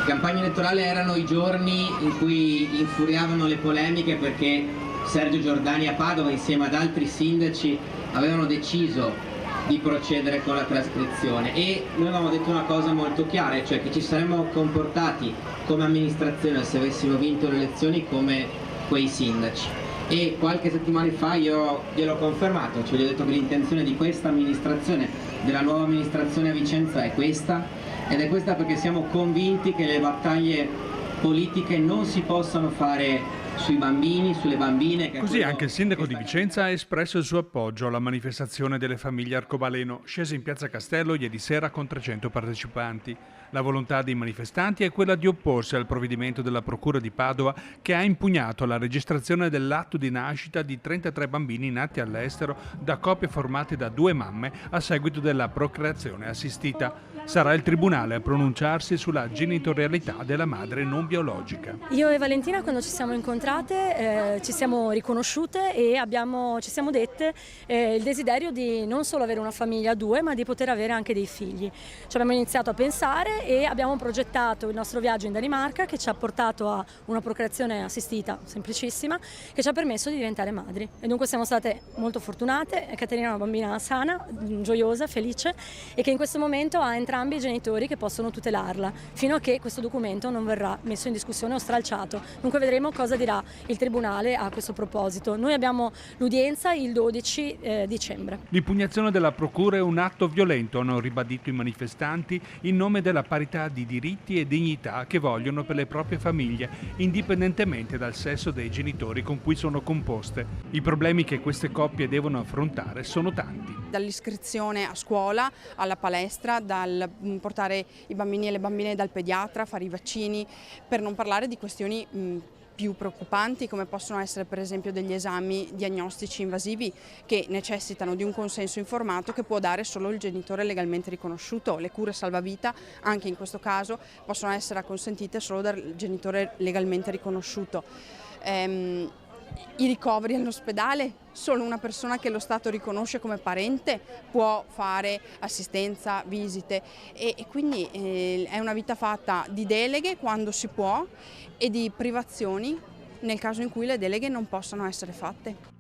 La campagna elettorale erano i giorni in cui infuriavano le polemiche perché Sergio Giordani a Padova insieme ad altri sindaci avevano deciso di procedere con la trascrizione e noi avevamo detto una cosa molto chiara, cioè che ci saremmo comportati come amministrazione se avessimo vinto le elezioni come quei sindaci. E qualche settimana fa io gliel'ho confermato, cioè gli ho detto che l'intenzione di questa amministrazione, della nuova amministrazione a Vicenza è questa, ed è questa perché siamo convinti che le battaglie politiche non si possano fare sui bambini, sulle bambine. Così anche il sindaco di Vicenza ha espresso il suo appoggio alla manifestazione delle famiglie arcobaleno, scese in piazza Castello ieri sera con 300 partecipanti. La volontà dei manifestanti è quella di opporsi al provvedimento della Procura di Padova che ha impugnato la registrazione dell'atto di nascita di 33 bambini nati all'estero da coppie formate da 2 mamme a seguito della procreazione assistita. Sarà il tribunale a pronunciarsi sulla genitorialità della madre non biologica. Io e Valentina quando ci siamo incontrate ci siamo riconosciute e ci siamo dette il desiderio di non solo avere una famiglia a 2 ma di poter avere anche dei figli. Ci abbiamo iniziato a pensare e abbiamo progettato il nostro viaggio in Danimarca che ci ha portato a una procreazione assistita semplicissima che ci ha permesso di diventare madri e dunque siamo state molto fortunate. Caterina è una bambina sana, gioiosa, felice e che in questo momento ha entrambi i genitori che possono tutelarla fino a che questo documento non verrà messo in discussione o stralciato. Dunque vedremo cosa dirà il Tribunale a questo proposito. Noi abbiamo l'udienza il 12 dicembre. L'impugnazione della Procura è un atto violento, hanno ribadito i manifestanti, in nome della parità di diritti e dignità che vogliono per le proprie famiglie, indipendentemente dal sesso dei genitori con cui sono composte. I problemi che queste coppie devono affrontare sono tanti. Dall'iscrizione a scuola, alla palestra, dal portare i bambini e le bambine dal pediatra, fare i vaccini, per non parlare di questioni più preoccupanti come possono essere per esempio degli esami diagnostici invasivi che necessitano di un consenso informato che può dare solo il genitore legalmente riconosciuto. Le cure salvavita anche in questo caso possono essere consentite solo dal genitore legalmente riconosciuto. I ricoveri all'ospedale, solo una persona che lo Stato riconosce come parente può fare assistenza, visite e quindi è una vita fatta di deleghe quando si può e di privazioni nel caso in cui le deleghe non possano essere fatte.